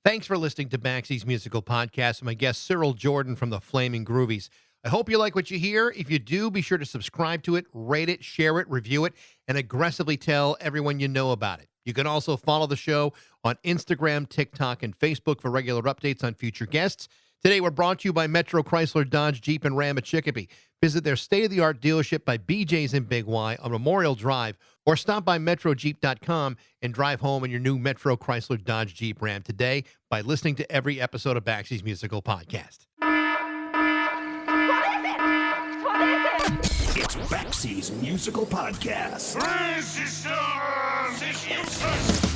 Thanks for listening to Baxie's Musical Podcast. My guest, Cyril Jordan from the Flamin Groovies. I hope you like what you hear. If you do, be sure to subscribe to it, rate it, share it, review it, and aggressively tell everyone you know about it. You can also follow the show on Instagram, TikTok, and Facebook for regular updates on future guests. Today, we're brought to you by Metro Chrysler, Dodge, Jeep, and Ram at Chicopee. Visit their state-of-the-art dealership by BJ's in Big Y on Memorial Drive, or stop by MetroJeep.com and drive home in your new Metro Chrysler, Dodge, Jeep, Ram today by listening to every episode of Baxie's Musical Podcast. It's Baxie's Musical Podcast. Resistance is useless.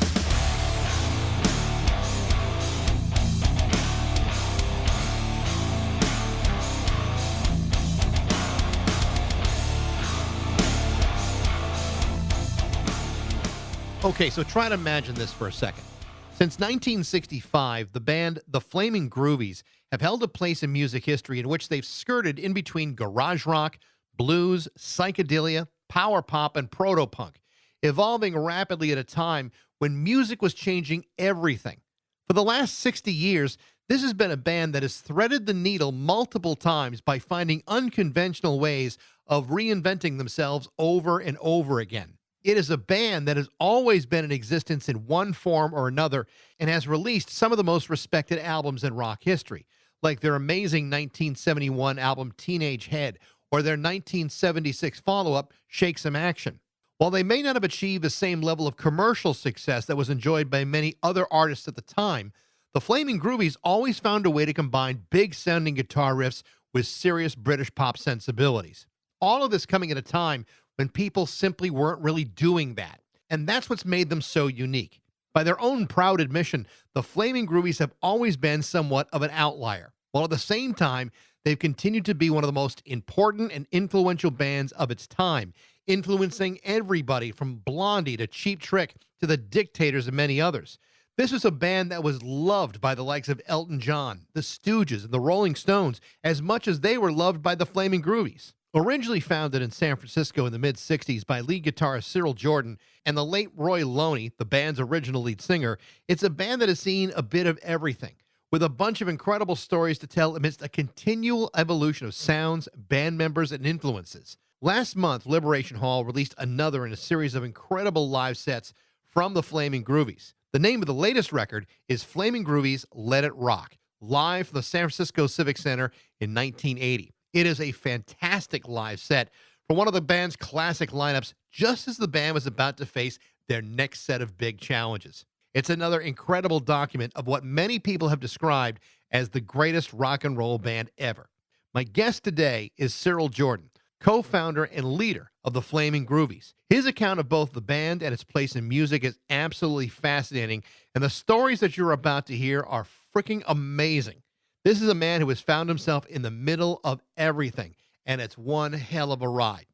Okay, so try to imagine this for a second. Since 1965, the band The Flamin Groovies have held a place in music history in which they've skirted in between garage rock, blues, psychedelia, power pop, and proto-punk, evolving rapidly at a time when music was changing everything. For the last 60 years, this has been a band that has threaded the needle multiple times by finding unconventional ways of reinventing themselves over and over again. It is a band that has always been in existence in one form or another and has released some of the most respected albums in rock history, like their amazing 1971 album Teenage Head or their 1976 follow-up Shake Some Action. While they may not have achieved the same level of commercial success that was enjoyed by many other artists at the time, the Flamin Groovies always found a way to combine big-sounding guitar riffs with serious British pop sensibilities. All of this coming at a time when people simply weren't really doing that. And that's what's made them so unique. By their own proud admission, the Flamin Groovies have always been somewhat of an outlier, while at the same time, they've continued to be one of the most important and influential bands of its time, influencing everybody from Blondie to Cheap Trick to the Dictators and many others. This was a band that was loved by the likes of Elton John, the Stooges, and the Rolling Stones as much as they were loved by the Flamin Groovies. Originally founded in San Francisco in the mid-'60s by lead guitarist Cyril Jordan and the late Roy Loney, the band's original lead singer, it's a band that has seen a bit of everything, with a bunch of incredible stories to tell amidst a continual evolution of sounds, band members, and influences. Last month, Liberation Hall released another in a series of incredible live sets from the Flamin Groovies. The name of the latest record is Flamin Groovies Let It Rock, live from the San Francisco Civic Center in 1980. It is a fantastic live set for one of the band's classic lineups, just as the band was about to face their next set of big challenges. It's another incredible document of what many people have described as the greatest rock and roll band ever. My guest today is Cyril Jordan, co-founder and leader of the Flamin Groovies. His account of both the band and its place in music is absolutely fascinating, and the stories that you're about to hear are freaking amazing. This is a man who has found himself in the middle of everything, and it's one hell of a ride.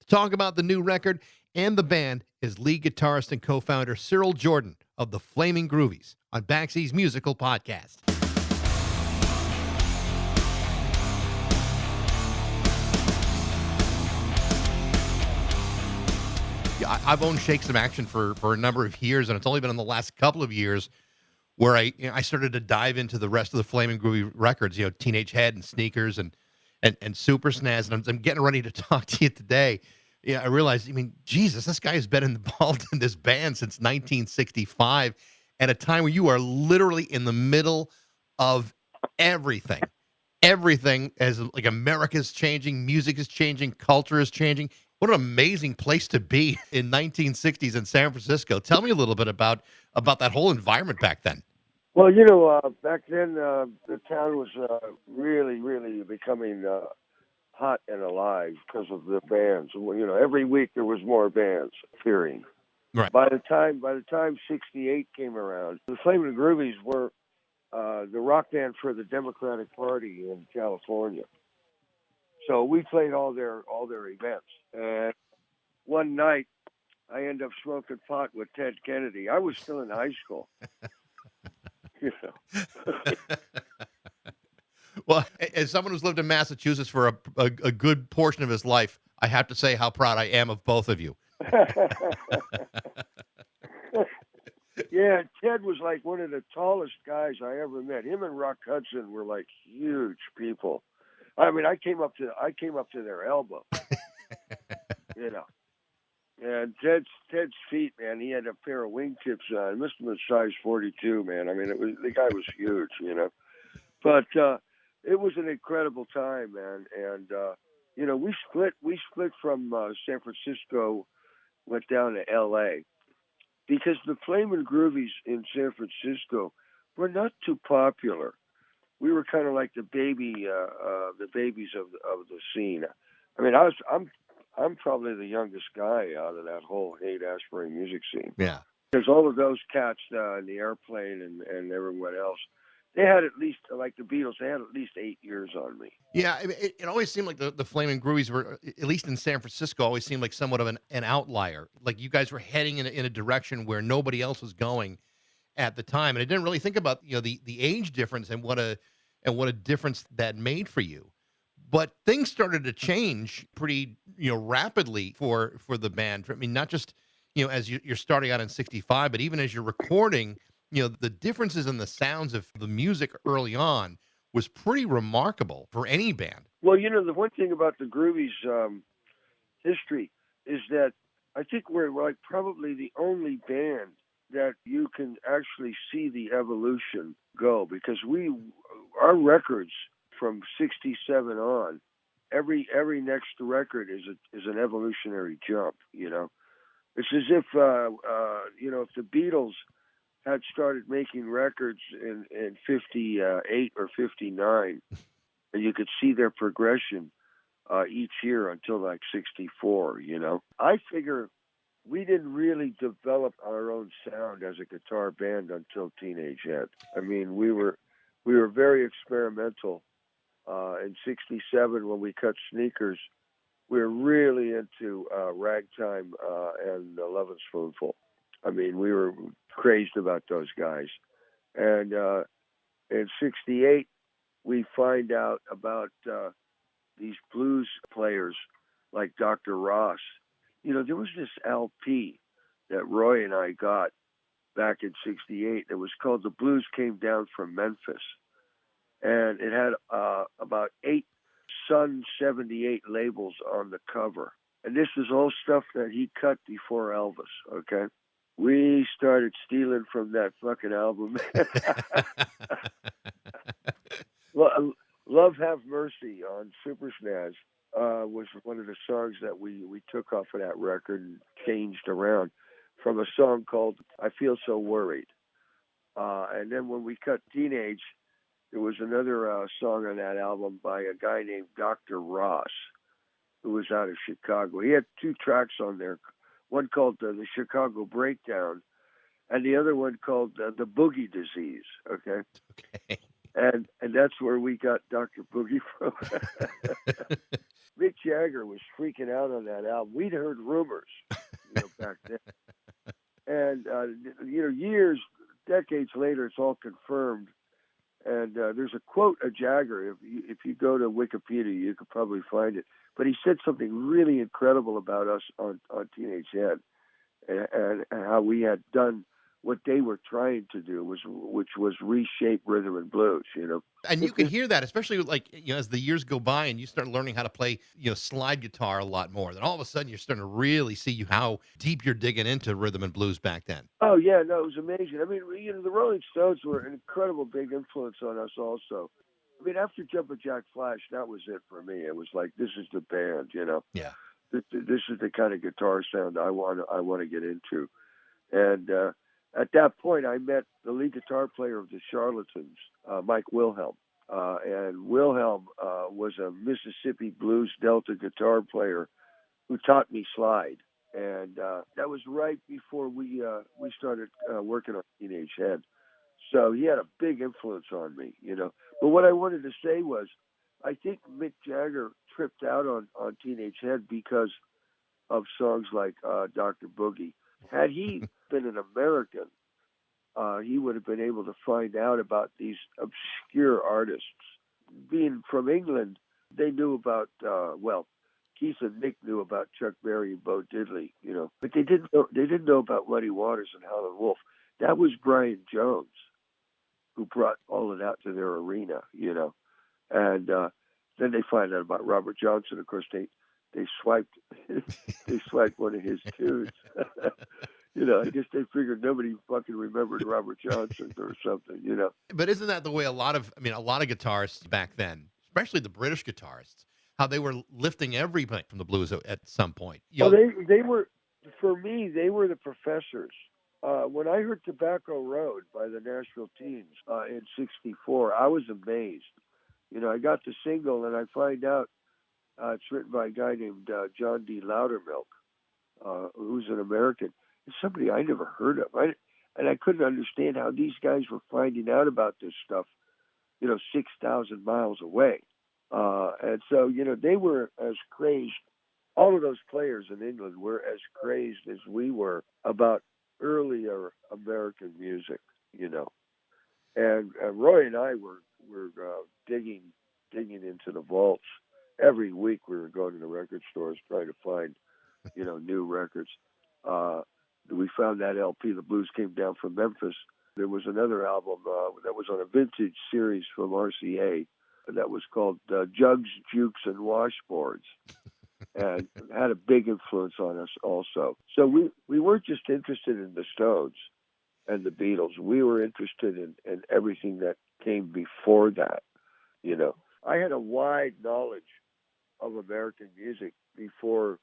To talk about the new record and the band is lead guitarist and co-founder Cyril Jordan of the Flamin Groovies on Baxie's Musical Podcast. Yeah, I've owned Shake Some Action for a number of years, and it's only been in the last couple of years where I started to dive into the rest of the Flamin Groovy records, Teenage Head and Sneakers and Super Snaz. And I'm getting ready to talk to you today. Yeah, I realized, Jesus, this guy has been involved in this band since 1965 at a time where you are literally in the middle of everything. Everything as like America's changing, music is changing, culture is changing. What an amazing place to be in 1960s in San Francisco. Tell me a little bit about that whole environment back then. Well, back then the town was really, really becoming hot and alive because of the bands. Every week there was more bands appearing. Right. By the time '68 came around, the Flamin Groovies were the rock band for the Democratic Party in California. So we played all their events. And one night, I ended up smoking pot with Ted Kennedy. I was still in high school. Well, as someone who's lived in Massachusetts for a good portion of his life, I have to say how proud I am of both of you. Yeah, Ted Ted was like one of the tallest guys I ever met. Him and Rock Hudson were like huge people. I mean, I came up to their elbow, you know. And Ted's feet, man, he had a pair of wingtips on. It must have been size 42, man. I mean, the guy was huge, you know. But it was an incredible time, man. And you know, we split from San Francisco, went down to L.A. because the Flamin Groovies in San Francisco were not too popular. We were kind of like the babies of the scene. I mean, I'm probably the youngest guy out of that whole Haight-Ashbury music scene. Yeah. Because all of those cats in the Airplane and everyone else, they had at least, like the Beatles, they had at least 8 years on me. Yeah, I mean, it always seemed like the Flamin' Groovies were, at least in San Francisco, always seemed like somewhat of an outlier. Like you guys were heading in a direction where nobody else was going at the time, and I didn't really think about the age difference and what a difference that made for you. But things started to change pretty rapidly for the band. I mean, not just as you're starting out in '65, but even as you're recording. The differences in the sounds of the music early on was pretty remarkable for any band. Well, the one thing about the Groovies history is that I think we're like probably the only band that you can actually see the evolution go, because our records from '67 on, every next record is an evolutionary jump. It's as if if the Beatles had started making records in 58 or 59, and you could see their progression each year until like 64, I figure we didn't really develop our own sound as a guitar band until Teenage Head. I mean, we were very experimental. In '67, when we cut Sneakers, we were really into Ragtime and Lovin' Spoonful. I mean, we were crazed about those guys. And in '68, we find out about these blues players like Dr. Ross. There was this LP that Roy and I got back in '68. It was called The Blues Came Down from Memphis. And it had about 8 Sun 78 labels on the cover. And this is all stuff that he cut before Elvis, okay? We started stealing from that fucking album. Love Have Mercy on Super Snaz was one of the songs that we took off of that record and changed around from a song called I Feel So Worried. And then when we cut Teenage, there was another song on that album by a guy named Dr. Ross, who was out of Chicago. He had 2 tracks on there, one called the Chicago Breakdown, and the other one called the Boogie Disease. Okay. And that's where we got Dr. Boogie from. Mick Jagger was freaking out on that album. We'd heard rumors, back then. And decades later, it's all confirmed. And there's a quote of Jagger. If you go to Wikipedia, you could probably find it. But he said something really incredible about us on Teenage Head, and how we had done what they were trying to do, which was reshape rhythm and blues. And you can hear that, especially as the years go by and you start learning how to play slide guitar a lot more. Then all of a sudden you're starting to really see how deep you're digging into rhythm and blues back then. Oh yeah, no, it was amazing. I mean, the Rolling Stones were an incredible big influence on us also. I mean, after Jumpin' Jack Flash, that was it for me. It was like, this is the band, Yeah. This is the kind of guitar sound I want to get into. And at that point, I met the lead guitar player of the Charlatans, Mike Wilhelm. And Wilhelm was a Mississippi blues Delta guitar player who taught me slide. And that was right before we started working on Teenage Head. So he had a big influence on me, But what I wanted to say was, I think Mick Jagger tripped out on Teenage Head because of songs like Dr. Boogie. Had he been an American, he would have been able to find out about these obscure artists. Being from England, they knew about, Keith and Nick knew about Chuck Berry and Bo Diddley, but they didn't know about Muddy Waters and Howlin' Wolf. that was Brian Jones who brought all of that to their arena, And then they find out about Robert Johnson. Of course, they swiped they swiped one of his tunes. I guess they figured nobody fucking remembered Robert Johnson or something. But isn't that the way a lot of guitarists back then, especially the British guitarists, how they were lifting everything from the blues at some point? Well, they were, for me, they were the professors. When I heard Tobacco Road by the Nashville Teens in '64, I was amazed. I got the single and I find out it's written by a guy named John D. Loudermilk, who's an American. It's somebody I never heard of. And I couldn't understand how these guys were finding out about this stuff, 6,000 miles away. And so, they were as crazed. All of those players in England were as crazed as we were about earlier American music, And Roy and I were digging into the vaults. Every week we were going to the record stores trying to find, new records. We found that LP, The Blues Came Down from Memphis. There was another album that was on a vintage series from RCA that was called Jugs, Jukes, and Washboards, and had a big influence on us also. So we weren't just interested in the Stones and the Beatles. We were interested in everything that came before that, I had a wide knowledge of American music before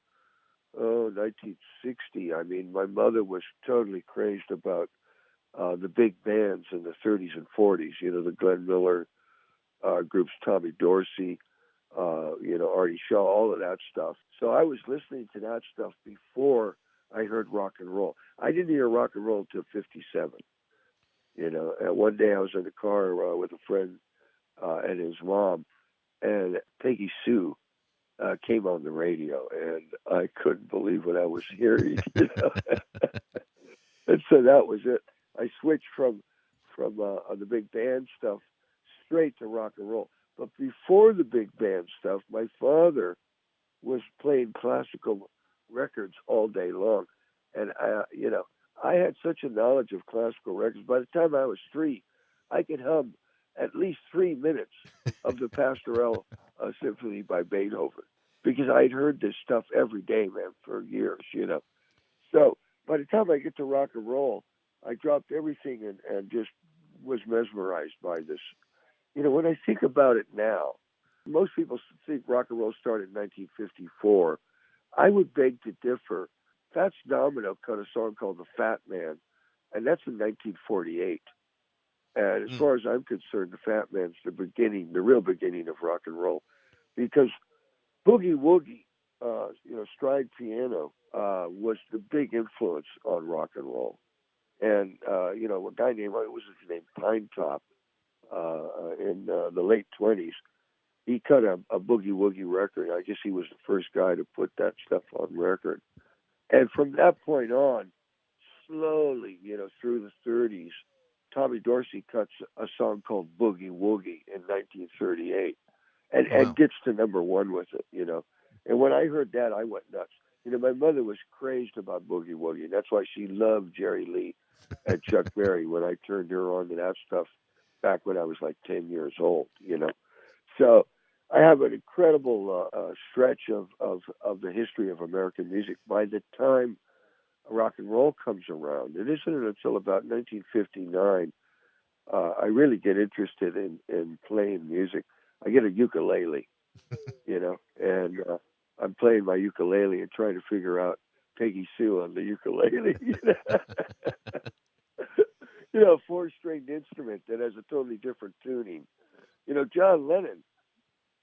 1960. I mean, my mother was totally crazed about the big bands in the 30s and 40s, the Glenn Miller groups, Tommy Dorsey, Artie Shaw, all of that stuff. So I was listening to that stuff before I heard rock and roll. I didn't hear rock and roll until 57. And one day I was in the car with a friend and his mom, and Peggy Sue came on the radio, and I couldn't believe what I was hearing. And so that was it. I switched from the big band stuff straight to rock and roll. But before the big band stuff, my father was playing classical records all day long, and I had such a knowledge of classical records. By the time I was 3, I could hum at least 3 minutes of the Pastoral Symphony by Beethoven, because I'd heard this stuff every day, man, for years, So by the time I get to rock and roll, I dropped everything and just was mesmerized by this. When I think about it now, most people think rock and roll started in 1954. I would beg to differ. Fats Domino cut a song called The Fat Man, and that's in 1948. And as far as I'm concerned, the Fat Man's the real beginning of rock and roll, because Boogie Woogie, stride piano, was the big influence on rock and roll. And, a guy named, what was his name, Pine Top, in the late 20s, he cut a Boogie Woogie record. I guess he was the first guy to put that stuff on record. And from that point on, slowly, through the 30s, Tommy Dorsey cuts a song called Boogie Woogie in 1938 and gets to number 1 with it, And when I heard that, I went nuts. My mother was crazed about Boogie Woogie, and that's why she loved Jerry Lee and Chuck Berry when I turned her on to that stuff back when I was like 10 years old, So I have an incredible stretch of the history of American music. By the time rock and roll comes around, it isn't until about 1959 I really get interested in playing music. I get a ukulele, and I'm playing my ukulele and trying to figure out Peggy Sue on the ukulele. 4-stringed instrument that has a totally different tuning. John Lennon.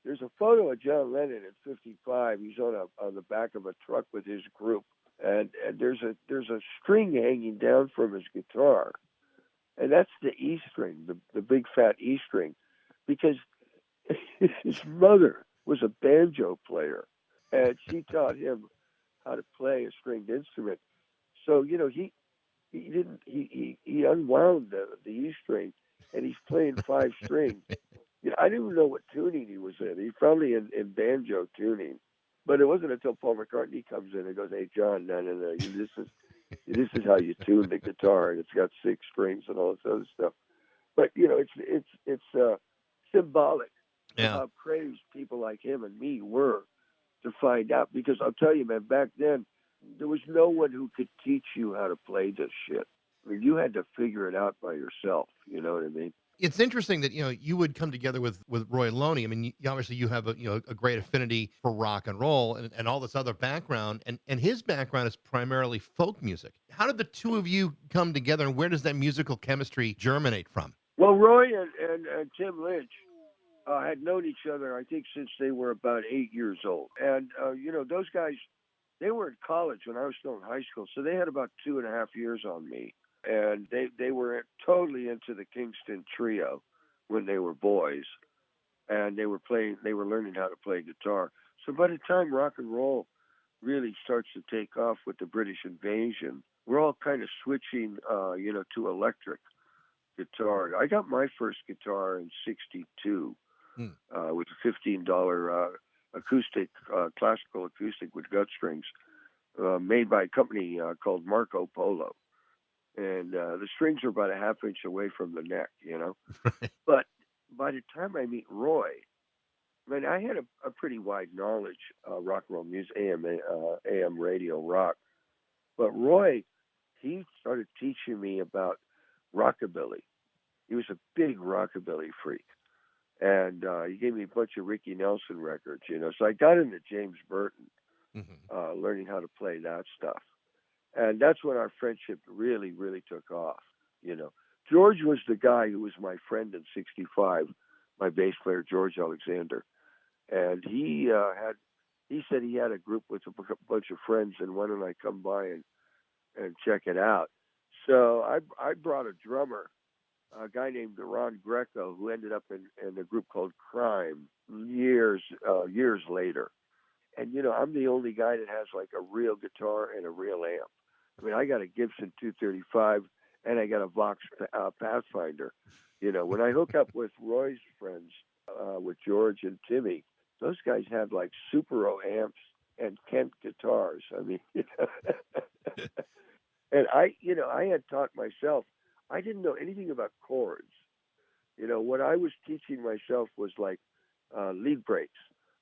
There's a photo of John Lennon at 55. He's on the back of a truck with his group, and there's a string hanging down from his guitar, and that's the E string, the big fat E string, because his mother was a banjo player, and she taught him how to play a stringed instrument. So he unwound the E string, and he's playing 5 strings. I didn't even know what tuning he was in. He's probably in banjo tuning. But it wasn't until Paul McCartney comes in and goes, "Hey, John, no, This is how you tune the guitar, and it's got 6 strings and all this other stuff. But it's symbolic of Yeah. how crazed people like him and me were to find out. Because I'll tell you, man, back then there was no one who could teach you how to play this shit. I mean, you had to figure it out by yourself. You know what I mean? It's interesting that you would come together with Roy Loney. I mean, obviously you have a great affinity for rock and roll and all this other background, and his background is primarily folk music. How did the two of you come together, and where does that musical chemistry germinate from? Well, Roy and Tim Lynch had known each other, I think, since they were about 8 years old. And, those guys, they were in college when I was still in high school, so they had about 2.5 years on me. And they were totally into the Kingston Trio when they were boys. And they were learning how to play guitar. So by the time rock and roll really starts to take off with the British invasion, we're all kind of switching, to electric guitar. I got my first guitar in '62 with a $15 acoustic, classical acoustic with gut strings, made by a company called Marco Polo. And the strings are about a half inch away from the neck, But by the time I meet Roy, I mean, I had a pretty wide knowledge of rock and roll music, AM radio rock. But Roy, he started teaching me about rockabilly. He was a big rockabilly freak. And he gave me a bunch of Ricky Nelson records, So I got into James Burton, learning how to play that stuff. And that's when our friendship really, really took off, George was the guy who was my friend in '65, my bass player, George Alexander. And he said he had a group with a bunch of friends, and why don't I come by and check it out? So I brought a drummer, a guy named Ron Greco, who ended up in a group called Crime years later. And, I'm the only guy that has like a real guitar and a real amp. I mean, I got a Gibson 235 and I got a Vox Pathfinder. When I hook up with Roy's friends, with George and Timmy, those guys had like Super O amps and Kent guitars. I mean, and I had taught myself, I didn't know anything about chords. What I was teaching myself was like lead breaks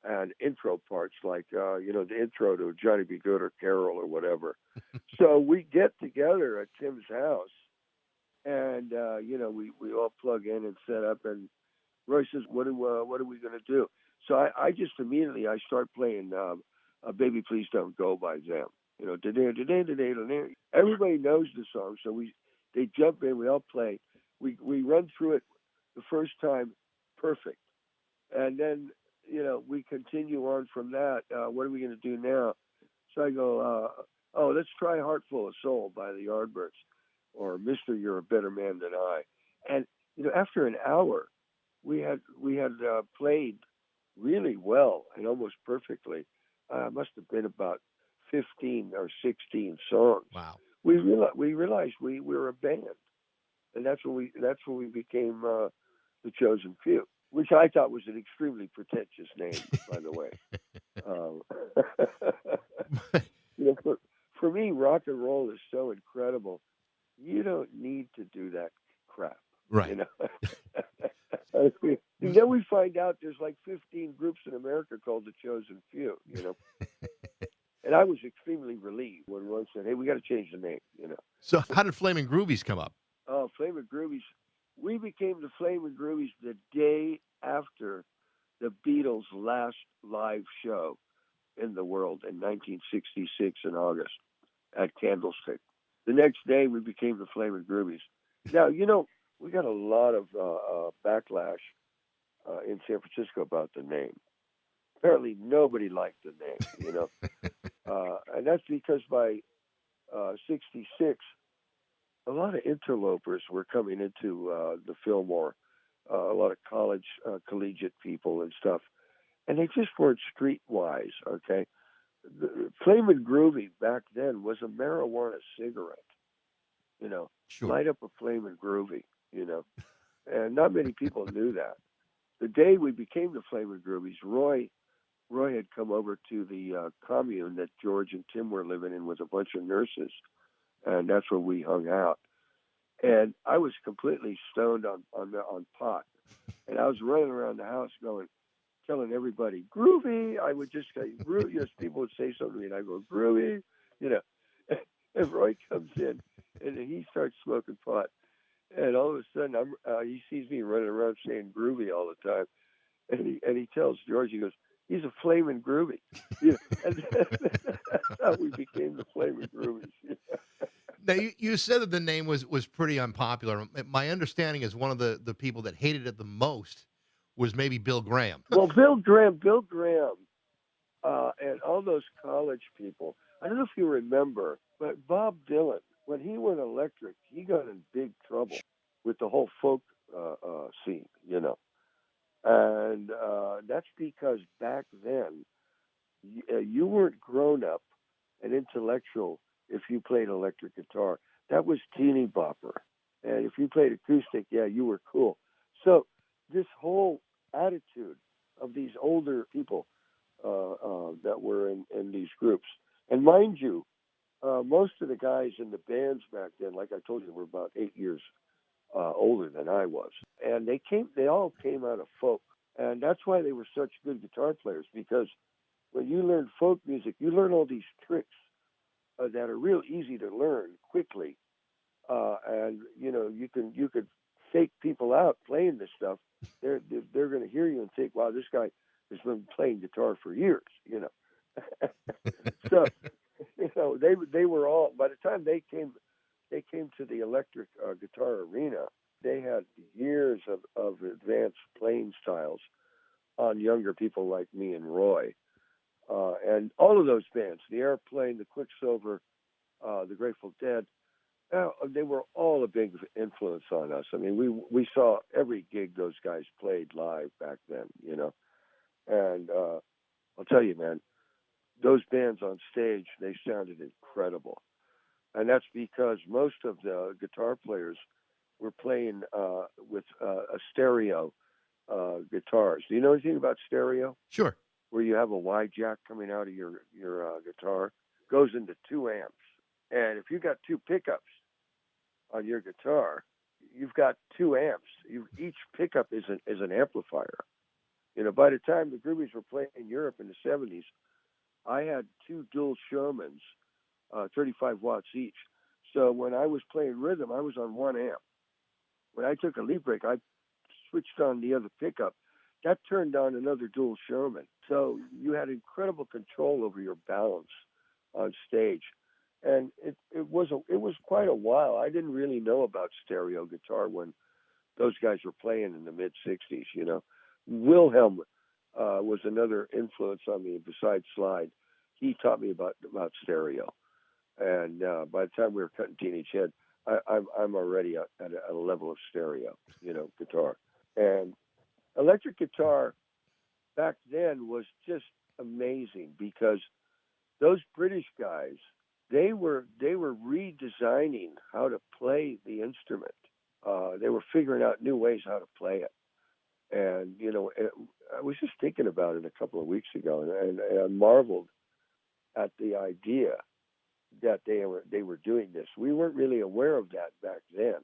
and intro parts, like, the intro to Johnny B. Good or Carol or whatever. So we get together at Tim's house and, we all plug in and set up, and Roy says, what are we going to do? So I just immediately, I start playing Baby Please Don't Go by them. Everybody knows the song, so they jump in, we all play. We run through it the first time perfect. And then, we continue on from that. What are we going to do now? So I go, let's try Heart Full of Soul by the Yardbirds, or Mister, You're a Better Man Than I. And, after an hour, we had played really well and almost perfectly. Must have been about 15 or 16 songs. Wow. We realized we were a band, and that's when we became the Chosen Few, which I thought was an extremely pretentious name, by the way. For me, rock and roll is so incredible. You don't need to do that crap, Right. Then we find out there's like 15 groups in America called the Chosen Few, And I was extremely relieved when Roy said, "Hey, we got to change the name," So how did Flamin Groovies come up? Oh, Flamin Groovies. We became the Flamin Groovies the day after the Beatles' last live show in the world in 1966 in August at Candlestick. The next day, we became the Flamin Groovies. Now, we got a lot of backlash in San Francisco about the name. Apparently, nobody liked the name, and that's because by '66, a lot of interlopers were coming into the Fillmore, a lot of collegiate people and stuff, and they just weren't streetwise, okay? The Flamin' Groovy back then was a marijuana cigarette, Sure. Light up a Flamin' Groovy, and not many people knew that. The day we became the Flamin' Groovies, Roy had come over to the commune that George and Tim were living in with a bunch of nurses, and that's where we hung out. And I was completely stoned on pot, and I was running around the house telling everybody, "Groovy." I would just say, "Groovy." People would say something to me, and I go, "Groovy," you know. And Roy comes in, and he starts smoking pot, and all of a sudden, he sees me running around saying "Groovy" all the time, and he tells George, he goes, "He's a Flamin Groovie," and that's how we became the Flamin Groovies. Now, you said that the name was pretty unpopular. My understanding is one of the people that hated it the most was maybe Bill Graham. Well, Bill Graham, and all those college people. I don't know if you remember, but Bob Dylan, when he went electric, he got in big trouble with the whole folk scene, and that's because back then you weren't grown up and intellectual if you played electric guitar. That was teeny bopper. And if you played acoustic, yeah, you were cool. So this whole attitude of these older people that were in these groups, and mind you, most of the guys in the bands back then, like I told you, were about 8 years older than I was. And they all came out of folk. And that's why they were such good guitar players, because when you learn folk music, you learn all these tricks that are real easy to learn quickly, and you could fake people out playing this stuff. They're going to hear you and think, "Wow, this guy has been playing guitar for years," So they were all, by the time they came to the electric guitar arena, they had years of advanced playing styles on younger people like me and Roy. And all of those bands, the Airplane, the Quicksilver, the Grateful Dead, they were all a big influence on us. I mean, we saw every gig those guys played live back then, And I'll tell you, man, those bands on stage, they sounded incredible. And that's because most of the guitar players were playing with a stereo guitars. Do you know anything about stereo? Sure. Where you have a Y jack coming out of your guitar, goes into 2 amps. And if you got 2 pickups on your guitar, you've got 2 amps. Each pickup is an amplifier. By the time the Groovies were playing in Europe in the 70s, I had 2 dual Shermans, 35 watts each. So when I was playing rhythm, I was on 1 amp. When I took a lead break, I switched on the other pickup. That turned on another dual Sherman. So you had incredible control over your balance on stage. And it was quite a while. I didn't really know about stereo guitar when those guys were playing in the mid-'60s, Wilhelm was another influence on me besides Slide. He taught me about stereo. And by the time we were cutting Teenage Head, I'm already at a level of stereo, guitar. And electric guitar back then was just amazing because those British guys, they were redesigning how to play the instrument. They were figuring out new ways how to play it. And, I was just thinking about it a couple of weeks ago, and I marveled at the idea that they were doing this. We weren't really aware of that back then.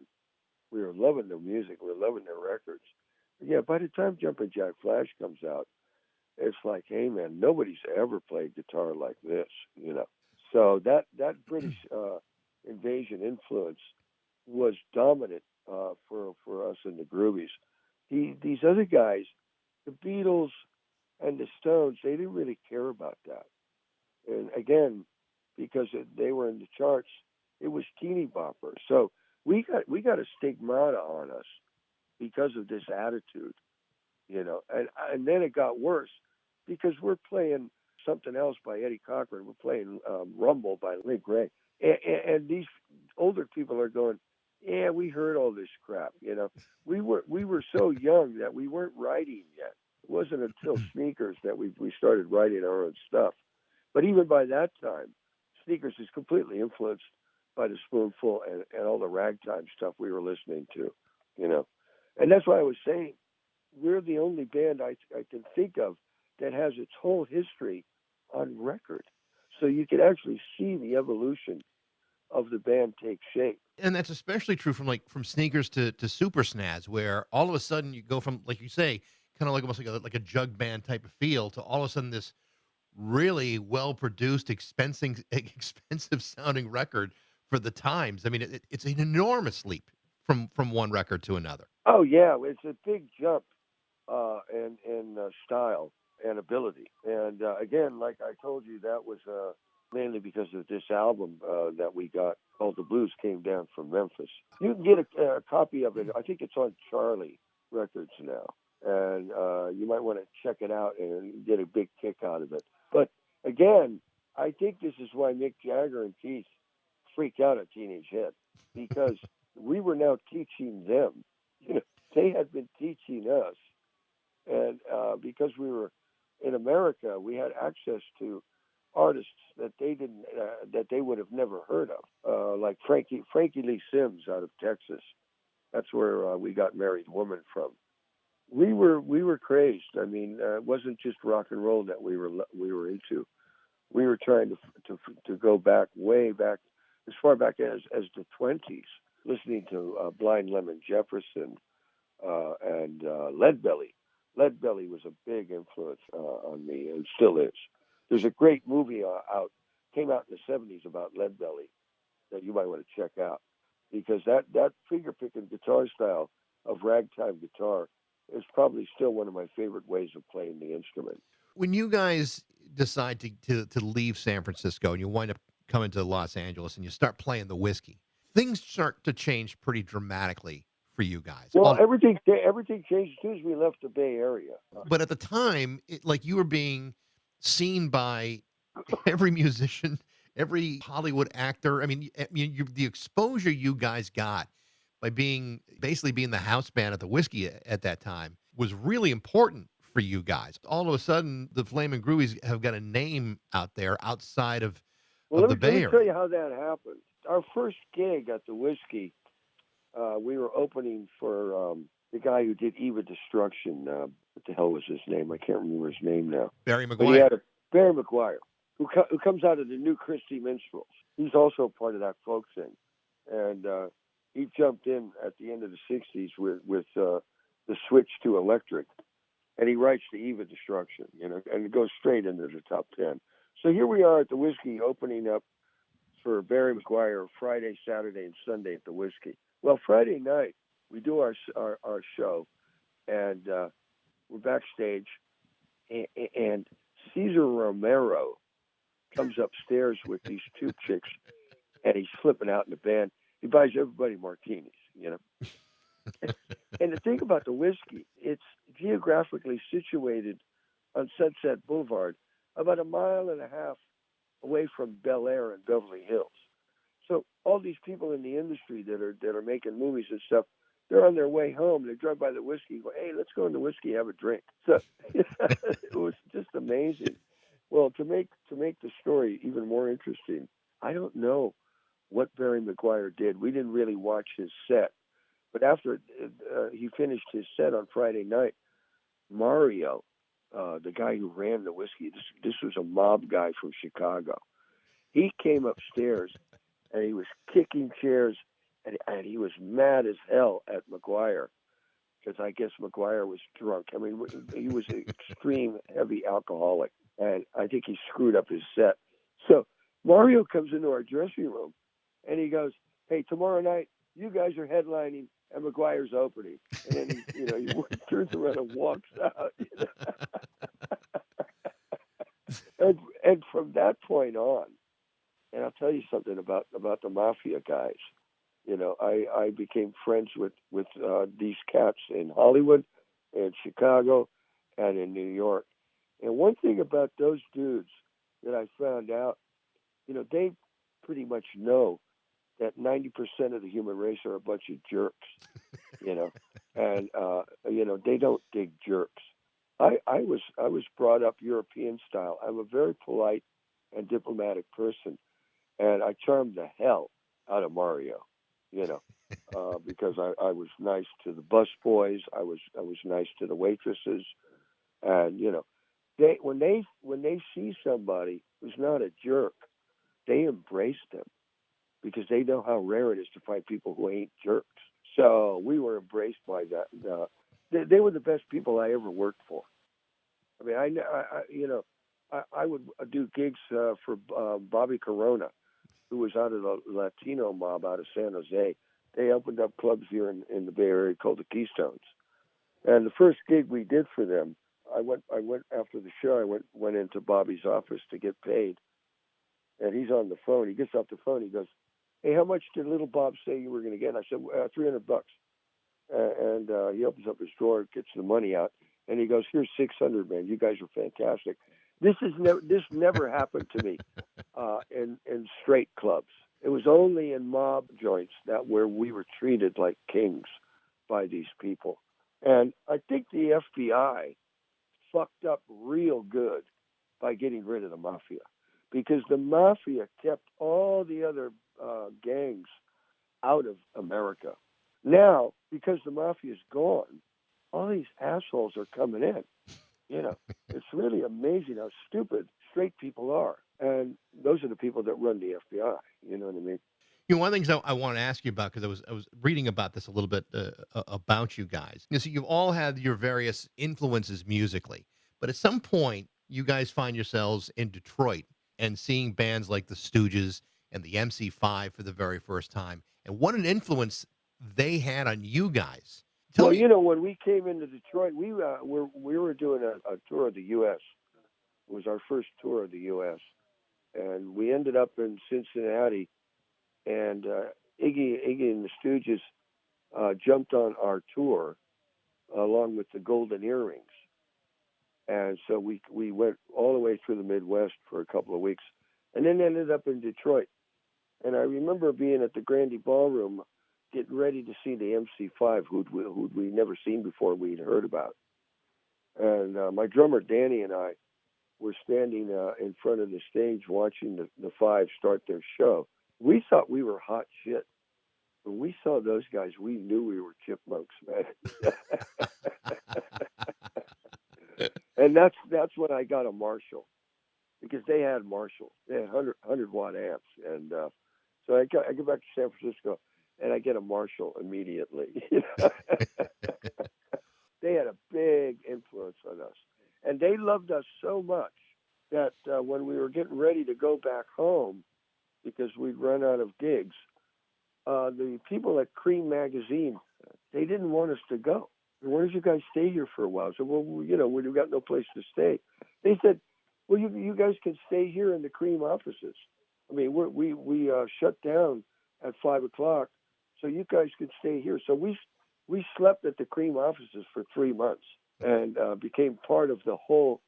We were loving their music. We were loving their records. Yeah, by the time Jumpin' Jack Flash comes out, it's like, hey, man, nobody's ever played guitar like this, So that British invasion influence was dominant for us in the Groovies. These other guys, the Beatles and the Stones, they didn't really care about that. And again, because they were in the charts, it was teeny bopper. So we got a stigmata on us because of this attitude, and then it got worse because we're playing something else by Eddie Cochran. We're playing Rumble by Link Wray. And these older people are going, yeah, we heard all this crap. We were so young that we weren't writing yet. It wasn't until Sneakers that we started writing our own stuff. But even by that time, Sneakers is completely influenced by the Spoonful and all the ragtime stuff we were listening to, And that's why I was saying we're the only band I can think of that has its whole history on record. So you can actually see the evolution of the band take shape. And that's especially true from sneakers to super snaz, where all of a sudden you go from, like you say, kind of like almost like a jug band type of feel to all of a sudden this really well produced, expensive sounding record for the times. I mean, it's an enormous leap from one record to another. Oh yeah, it's a big jump in style and ability. And again, like I told you, that was mainly because of this album that we got called The Blues Came Down from Memphis. You can get a copy of it. I think it's on Charlie Records now. And you might want to check it out and get a big kick out of it. But again, I think this is why Mick Jagger and Keith freaked out at Teenage Head, because we were now teaching them. You know, they had been teaching us, and because we were in America, we had access to artists that they would have never heard of, like Frankie Lee Sims out of Texas. That's where we got Married Woman from. We were crazed. I mean, it wasn't just rock and roll that we were into. We were trying to go back, way back, as far back as the 20s, listening to Blind Lemon Jefferson and Leadbelly. Leadbelly was a big influence on me, and still is. There's a great movie came out in the 70s about Leadbelly that you might want to check out, because that finger-picking guitar style of ragtime guitar is probably still one of my favorite ways of playing the instrument. When you guys decide to leave San Francisco and you wind up coming to Los Angeles and you start playing the Whiskey, things start to change pretty dramatically for you guys. Well, everything changed as soon as we left the Bay Area. But at the time, like, you were being seen by every musician, every Hollywood actor. I mean, the exposure you guys got by basically being the house band at the Whiskey at that time was really important for you guys. All of a sudden, the Flamin Groovies have got a name out there outside of the Bay Area. Let me tell you how that happened. Our first gig at the Whiskey, we were opening for the guy who did Eva Destruction. What the hell was his name? I can't remember his name now. Barry But McGuire. he had Barry McGuire, who comes out of the New Christie Minstrels. He's also part of that folk thing. And he jumped in at the end of the 60s with the switch to electric. And he writes the Eva Destruction, and it goes straight into the top 10. So here we are at the Whiskey, opening up for Barry McGuire Friday, Saturday, and Sunday at the Whiskey. Well, Friday night, we do our show, and we're backstage, and Cesar Romero comes upstairs with these two chicks, and he's flipping out in the band. He buys everybody martinis, And the thing about the Whiskey, it's geographically situated on Sunset Boulevard, about 1.5 miles away from Bel Air and Beverly Hills. So all these people in the industry that are making movies and stuff, they're on their way home. They drive by the Whiskey and go, hey, let's go in the Whiskey, have a drink. So it was just amazing. Well, to make the story even more interesting, I don't know what Barry McGuire did. We didn't really watch his set. But after he finished his set on Friday night, Mario, the guy who ran the Whiskey, this was a mob guy from Chicago. He came upstairs and he was kicking chairs, and he was mad as hell at McGuire, because I guess McGuire was drunk. I mean, he was an extreme heavy alcoholic, and I think he screwed up his set. So Mario comes into our dressing room and he goes, hey, tomorrow night, you guys are headlining and McGuire's opening. And then he turns around and walks out. And from that point on, and I'll tell you something about the Mafia guys. I became friends with these cats in Hollywood and Chicago and in New York. And one thing about those dudes that I found out, they pretty much know that 90% of the human race are a bunch of jerks, and they don't dig jerks. I was brought up European style. I'm a very polite and diplomatic person, and I charmed the hell out of Mario, because I was nice to the bus boys. I was nice to the waitresses, and when they see somebody who's not a jerk, they embrace them. because they know how rare it is to find people who ain't jerks. So we were embraced by that. They were the best people I ever worked for. I mean, I would do gigs for Bobby Corona, who was out of the Latino mob out of San Jose. They opened up clubs here in the Bay Area called the Keystones. And the first gig we did for them, I went after the show. I went into Bobby's office to get paid, and he's on the phone. He gets off the phone. He goes, "Hey, how much did Little Bob say you were going to get?" And I said, $300. And he opens up his drawer, gets the money out, and he goes, "Here's 600, man. You guys are fantastic." This never happened to me in straight clubs. It was only in mob joints where we were treated like kings by these people. And I think the FBI fucked up real good by getting rid of the mafia, because the mafia kept all the other gangs out of America. Now, because the mafia's gone, all these assholes are coming in. It's really amazing how stupid straight people are. And those are the people that run the FBI. You know what I mean? One of the things I want to ask you about, because I was reading about this a little bit about you guys. So you've all had your various influences musically, but at some point you guys find yourselves in Detroit and seeing bands like the Stooges and the MC5 for the very first time, and what an influence they had on you guys. Tell me. When we came into Detroit, we were doing a tour of the U.S. It was our first tour of the U.S., and we ended up in Cincinnati. And Iggy and the Stooges jumped on our tour along with the Golden Earrings. And so we went all the way through the Midwest for a couple of weeks, and then ended up in Detroit. And I remember being at the Grandy Ballroom getting ready to see the MC5, who'd we never seen before, we'd heard about. And my drummer, Danny, and I were standing in front of the stage watching the Five start their show. We thought we were hot shit. When we saw those guys, we knew we were chipmunks, man. And that's when I got a Marshall, because they had Marshalls. They had 100-watt amps. And so I get back to San Francisco, and I get a Marshall immediately. They had a big influence on us. And they loved us so much that when we were getting ready to go back home, because we'd run out of gigs, the people at Cream Magazine, they didn't want us to go. Why don't you guys stay here for a while? I said, well, we've got no place to stay. They said, well, you guys can stay here in the Cream offices. I mean, we shut down at 5 o'clock, so you guys could stay here. So we slept at the Cream offices for 3 months and became part of the whole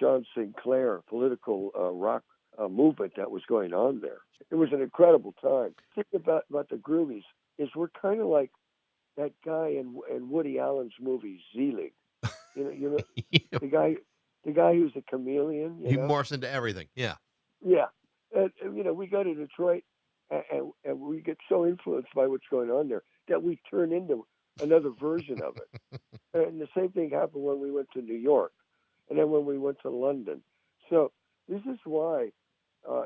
John Sinclair political rock movement that was going on there. It was an incredible time. The thing about the Groovies is we're kind of like that guy in Woody Allen's movie Zelig. The guy who's a chameleon. He morphs into everything. Yeah. Yeah. And we go to Detroit and we get so influenced by what's going on there that we turn into another version of it. And the same thing happened when we went to New York, and then when we went to London. So this is why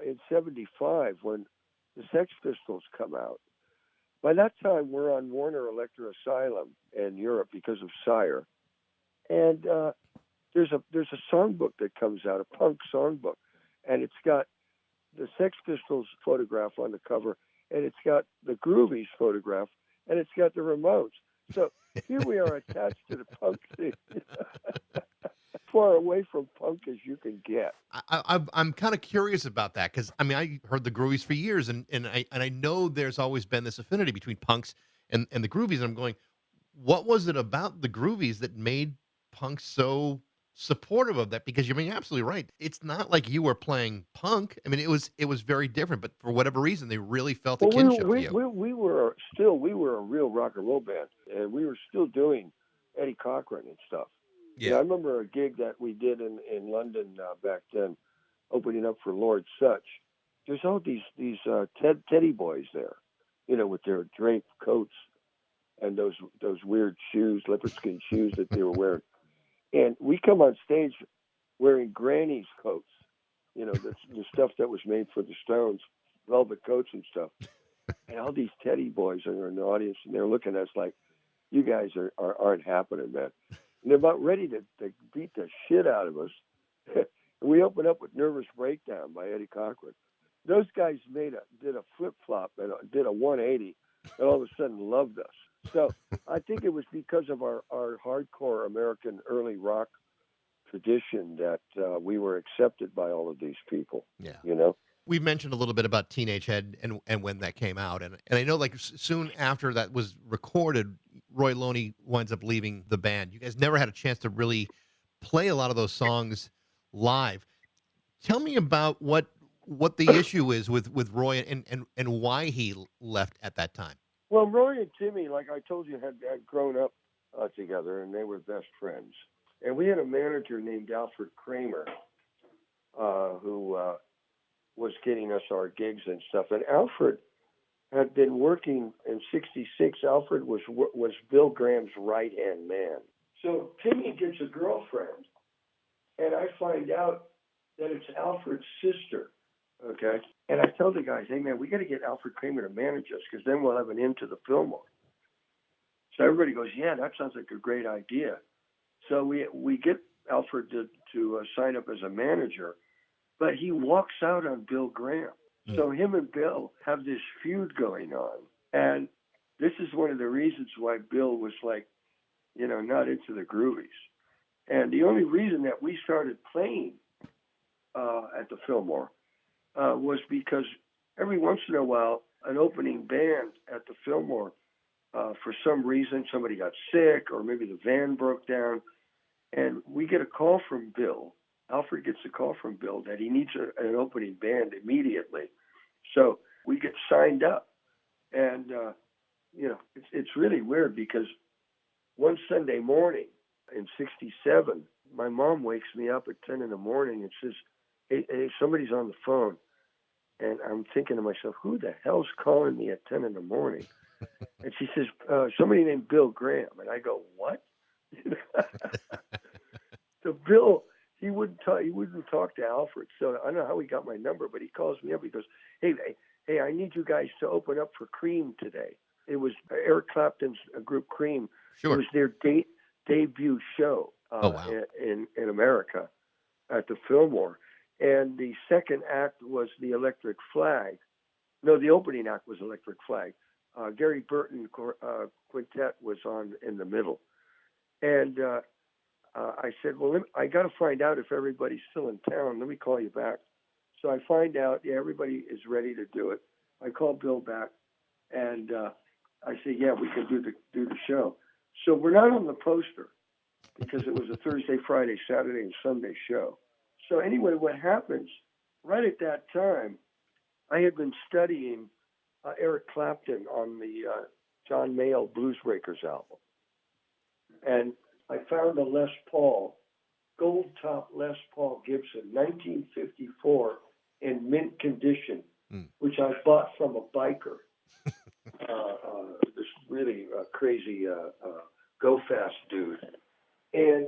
in 75, when the Sex Pistols come out, by that time we're on Warner Electra Asylum in Europe because of Sire. And there's a songbook that comes out, a punk songbook, and it's got the Sex Pistols photograph on the cover, and it's got the Groovies photograph, and it's got the Ramones. So here we are attached to the punk scene. Far away from punk as you can get. I'm kind of curious about that, because I mean, I heard the Groovies for years, and I know there's always been this affinity between punks and the Groovies. And I'm going, what was it about the Groovies that made punk so supportive of that? Because you're absolutely right. It's not like you were playing punk. I mean, it was very different, but for whatever reason, they really felt the kinship to you. We were a real rock and roll band, and we were still doing Eddie Cochran and stuff. Yeah. I remember a gig that we did in London back then, opening up for Lord Sutch. There's all these teddy boys there, with their draped coats and those weird shoes, leopard skin shoes that they were wearing. And we come on stage wearing granny's coats, the stuff that was made for the Stones. velvet coats and stuff. And all these Teddy boys are in the audience, and they're looking at us like, you guys aren't happening, man. And they're about ready to beat the shit out of us. And we open up with Nervous Breakdown by Eddie Cochran. Those guys did a flip-flop and did a 180, and all of a sudden loved us. So I think it was because of our hardcore American early rock tradition that we were accepted by all of these people. Yeah. You know? We've mentioned a little bit about Teenage Head and when that came out. And I know like soon after that was recorded, Roy Loney winds up leaving the band. You guys never had a chance to really play a lot of those songs live. Tell me about what the issue is with Roy and why he left at that time. Well, Roy and Timmy, like I told you, had grown up together, and they were best friends. And we had a manager named Alfred Kramer who was getting us our gigs and stuff. And Alfred had been working in '66. Alfred was Bill Graham's right-hand man. So Timmy gets a girlfriend, and I find out that it's Alfred's sister, okay? And I tell the guys, hey, man, we got to get Alfred Kramer to manage us because then we'll have an into the Fillmore. So everybody goes, yeah, that sounds like a great idea. So we get Alfred to sign up as a manager, but he walks out on Bill Graham. So him and Bill have this feud going on. And this is one of the reasons why Bill was like, you know, not into the Groovies. And the only reason that we started playing at the Fillmore was because every once in a while, an opening band at the Fillmore, for some reason, somebody got sick or maybe the van broke down. And we get a call from Bill. Alfred gets a call from Bill that he needs an opening band immediately. So we get signed up. And, you know, it's really weird because one Sunday morning in '67, my mom wakes me up at 10 in the morning and says, hey, somebody's on the phone. And I'm thinking to myself, who the hell's calling me at 10 in the morning? And she says, somebody named Bill Graham. And I go, what? So Bill, he wouldn't talk to Alfred. So I don't know how he got my number, but he calls me up. He goes, hey, I need you guys to open up for Cream today. It was Eric Clapton's group Cream. Sure. It was their debut show in America at the Fillmore. And the second act was the Electric Flag. No, the opening act was Electric Flag. Gary Burton Quintet was on in the middle. And I said, well, I got to find out if everybody's still in town. Let me call you back. So I find out, yeah, everybody is ready to do it. I call Bill back, and I say, yeah, we can do the show. So we're not on the poster because it was a Thursday, Friday, Saturday, and Sunday show. So anyway, what happens, right at that time, I had been studying Eric Clapton on the John Mayall Blues Breakers album. And I found a Les Paul, gold top Les Paul Gibson, 1954, in mint condition, which I bought from a biker. This really crazy go fast dude. And,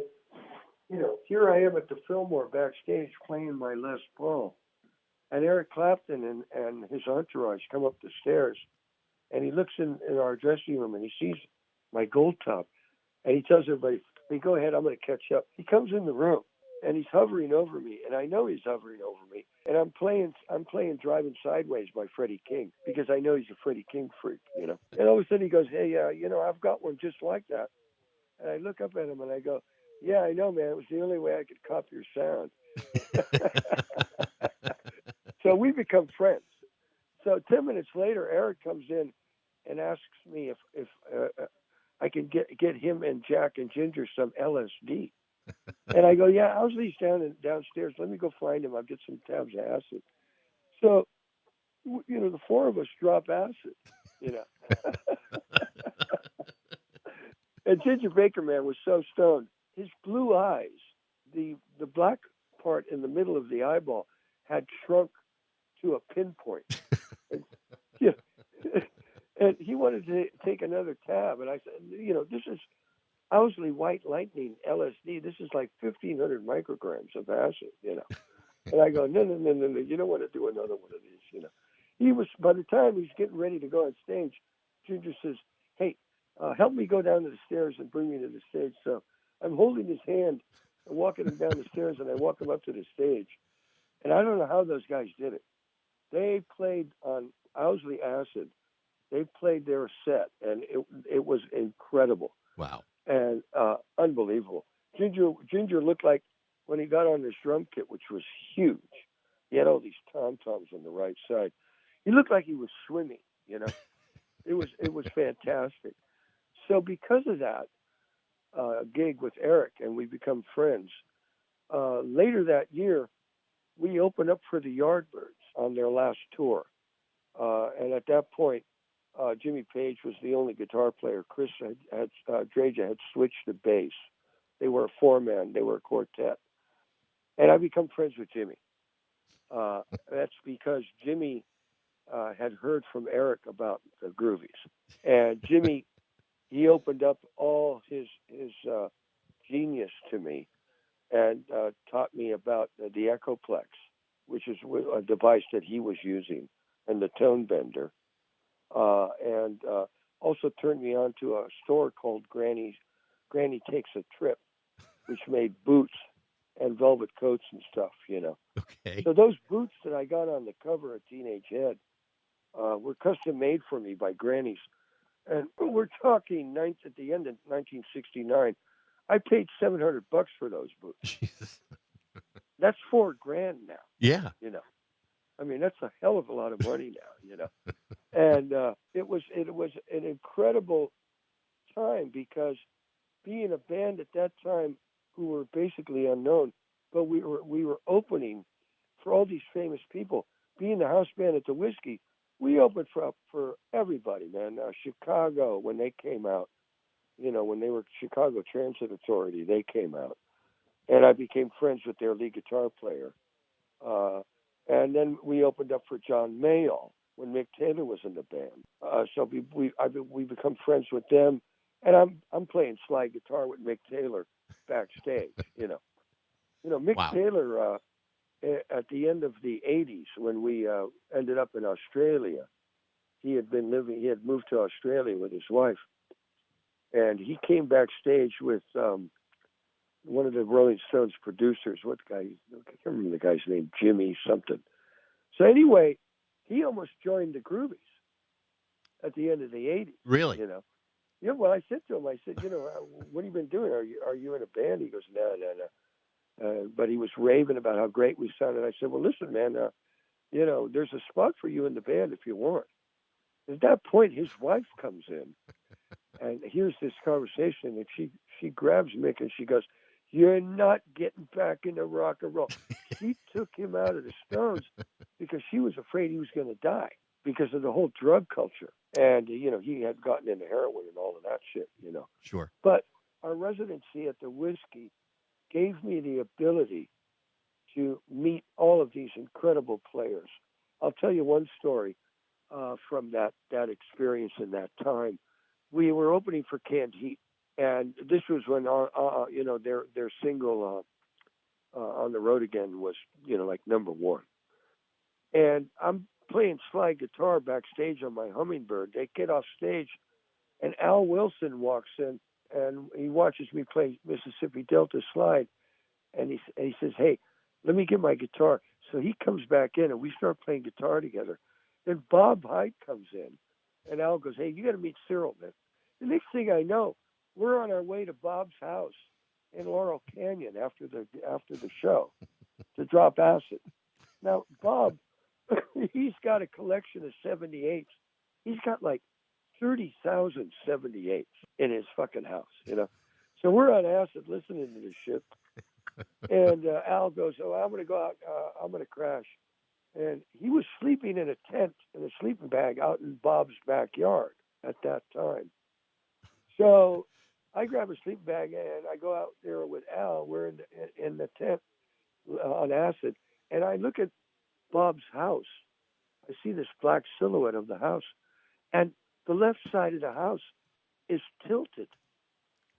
you know, here I am at the Fillmore backstage playing my Les Paul. And Eric Clapton and his entourage come up the stairs, and he looks in our dressing room and he sees my gold top, and he tells everybody, hey, go ahead, I'm going to catch up. He comes in the room and he's hovering over me, and I know he's hovering over me. And I'm playing Driving Sideways by Freddie King because I know he's a Freddie King freak, you know. And all of a sudden he goes, hey, you know, I've got one just like that. And I look up at him and I go, yeah, I know, man. It was the only way I could copy your sound. So we become friends. So 10 minutes later, Eric comes in and asks me if I can get him and Jack and Ginger some LSD. And I go, yeah, Owsley's downstairs. Let me go find him. I'll get some tabs of acid. So, you know, the four of us drop acid, you know. And Ginger Baker, man, was so stoned. His blue eyes, the black part in the middle of the eyeball had shrunk to a pinpoint. And, you know, and he wanted to take another tab. And I said, you know, this is Owsley White Lightning LSD. This is like 1,500 micrograms of acid, you know. And I go, no, you don't want to do another one of these, you know. he was, by the time he's getting ready to go on stage, Ginger says, "Hey, help me go down to the stairs and bring me to the stage." So I'm holding his hand and walking him down the stairs, and I walk him up to the stage. And I don't know how those guys did it. They played on Owsley Acid. They played their set, and it was incredible. Wow. And unbelievable. Ginger looked like, when he got on his drum kit, which was huge, he had all these tom-toms on the right side. He looked like he was swimming, you know. It was fantastic. So because of that gig with Eric, and we become friends, later that year, we opened up for the Yardbirds on their last tour. And at that point, Jimmy Page was the only guitar player. Chris Draja had switched to bass. They were a four-man. They were a quartet. And I become friends with Jimmy. That's because Jimmy had heard from Eric about the Groovies. And Jimmy, he opened up all his genius to me and taught me about the Echoplex, which is a device that he was using, and the tone bender. And also turned me on to a store called Granny Takes a Trip, which made boots and velvet coats and stuff, you know. Okay. So those boots that I got on the cover of Teenage Head were custom made for me by Granny's. And we're talking at the end of 1969. I paid $700 for those boots. Jesus. That's $4,000 now. Yeah. You know, I mean, that's a hell of a lot of money now, you know. And it was an incredible time, because being a band at that time who were basically unknown, but we were opening for all these famous people. Being the house band at the Whiskey, we opened for everybody, man. Chicago, when they came out, you know, when they were Chicago Transit Authority, they came out. And I became friends with their lead guitar player. And then we opened up for John Mayall when Mick Taylor was in the band. So we become friends with them. And I'm playing slide guitar with Mick Taylor backstage, you know. You know, Mick Wow. Taylor, at the end of the 80s, when we ended up in Australia, he had moved to Australia with his wife. And he came backstage with one of the Rolling Stones producers. I can't remember the guy's name, Jimmy something. So anyway, he almost joined the Groovies at the end of the 80s. Really? You know. Yeah, well, I said to him, you know, what have you been doing? Are you in a band? He goes, no. But he was raving about how great we sounded. I said, well, listen, man, you know, there's a spot for you in the band if you want. At that point, his wife comes in and hears this conversation, and she grabs Mick and she goes, "You're not getting back into rock and roll." She took him out of the Stones because she was afraid he was going to die because of the whole drug culture. And, you know, he had gotten into heroin and all of that shit, you know. Sure. But our residency at the Whiskey gave me the ability to meet all of these incredible players. I'll tell you one story from that experience in that time. We were opening for Canned Heat, and this was when you know, their single On the Road Again was, you know, like number one. And I'm playing slide guitar backstage on my Hummingbird. They get off stage, and Al Wilson walks in, and he watches me play Mississippi Delta slide, and he says, "Hey, let me get my guitar." So he comes back in, and we start playing guitar together. Then Bob Hyde comes in, and Al goes, "Hey, you got to meet Cyril, man." The next thing I know, we're on our way to Bob's house in Laurel Canyon after the show to drop acid. Now, Bob, he's got a collection of 78s. He's got like 30,000 78s in his fucking house, you know. So we're on acid listening to this shit. And Al goes, "Oh, I'm going to go out. I'm going to crash." And he was sleeping in a tent, in a sleeping bag out in Bob's backyard at that time. So I grab a sleeping bag and I go out there with Al. We're in the tent on acid. And I look at Bob's house. I see this black silhouette of the house. And the left side of the house is tilted.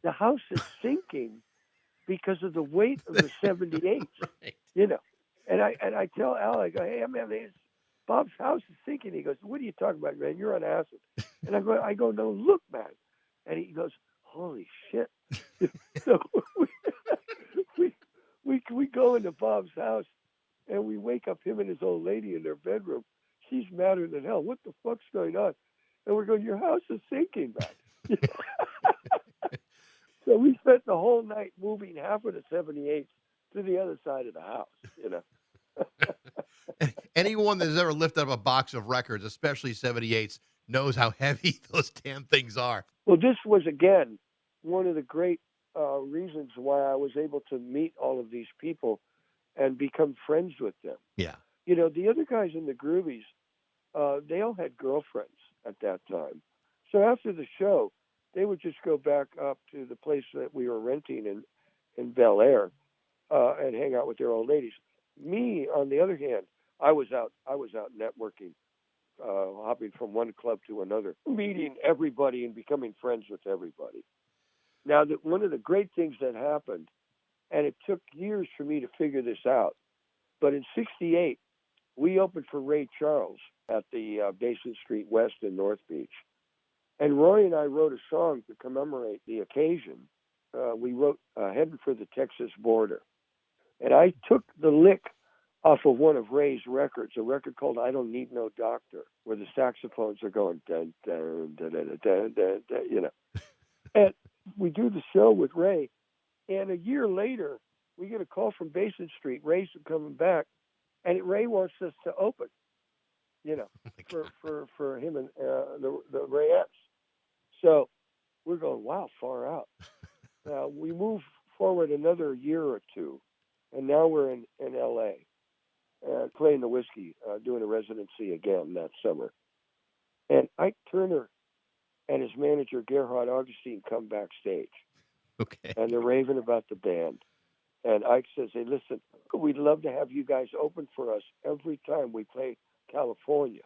The house is sinking because of the weight of the 78s, Right. you know. And I tell Al, I go, "Hey, man, Bob's house is sinking. He goes, what are you talking about, man? You're on acid. And I go, no, look, man. And he goes, holy shit. So we go into Bob's house, and we wake up him and his old lady in their bedroom. She's madder than hell. What the fuck's going on? And we're going, your house is sinking, man. So we spent the whole night moving half of the 78 to the other side of the house, you know. Anyone that's ever lifted up a box of records, especially 78s, knows how heavy those damn things are. Well, this was, again, one of the great reasons why I was able to meet all of these people and become friends with them. Yeah. You know, the other guys in the Groovies, they all had girlfriends at that time. So after the show, they would just go back up to the place that we were renting in Bel Air and hang out with their old ladies. Me, on the other hand, I was out networking, hopping from one club to another, meeting everybody and becoming friends with everybody. Now, one of the great things that happened, and it took years for me to figure this out, but in '68, we opened for Ray Charles at the Basin Street West in North Beach. And Roy and I wrote a song to commemorate the occasion. We wrote Heading for the Texas Border. And I took the lick off of one of Ray's records, a record called I Don't Need No Doctor, where the saxophones are going, dun, dun, dun, dun, dun, dun, dun, you know. And we do the show with Ray. And a year later, we get a call from Basin Street. Ray's coming back. And Ray wants us to open, you know, for him and the Rayettes. So we're going, wow, far out. We move forward another year or two, and now we're in L.A. Playing the Whiskey, doing a residency again that summer. And Ike Turner and his manager, Gerhard Augustine, come backstage. Okay. And they're raving about the band. And Ike says, hey, listen, we'd love to have you guys open for us every time we play California.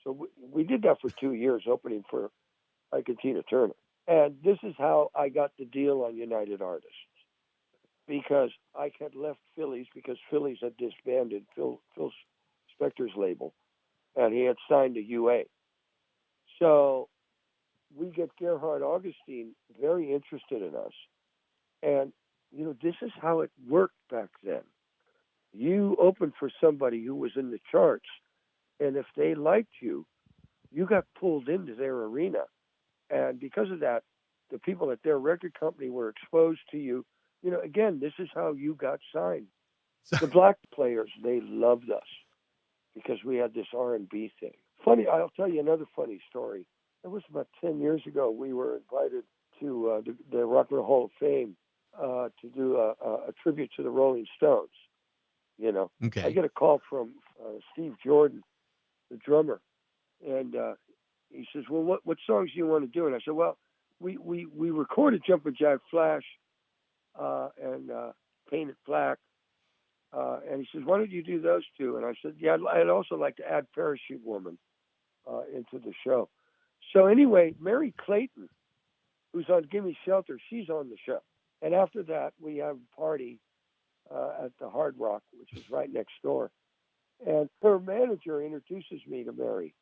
So we did that for 2 years, opening for Ike and Tina Turner. And this is how I got the deal on United Artists. Because Ike had left Phillies, because Phillies had disbanded Phil Spector's label, and he had signed to UA. So we get Gerhard Augustine very interested in us. And, you know, this is how it worked back then. You opened for somebody who was in the charts, and if they liked you, you got pulled into their arena. And because of that, the people at their record company were exposed to you. You know, again, this is how you got signed. The black players, they loved us because we had this R&B thing. Funny, I'll tell you another funny story. It was about 10 years ago. We were invited to the Rock and Roll Hall of Fame to do a tribute to the Rolling Stones. You know, Okay. I get a call from Steve Jordan, the drummer, and he says, well, what songs do you want to do? And I said, well, we recorded Jumpin' Jack Flash and Paint It Black. And he says, why don't you do those two? And I said, yeah, I'd also like to add Parachute Woman into the show. So anyway, Mary Clayton, who's on Gimme Shelter, she's on the show. And after that, we have a party at the Hard Rock, which is right next door. And her manager introduces me to Mary.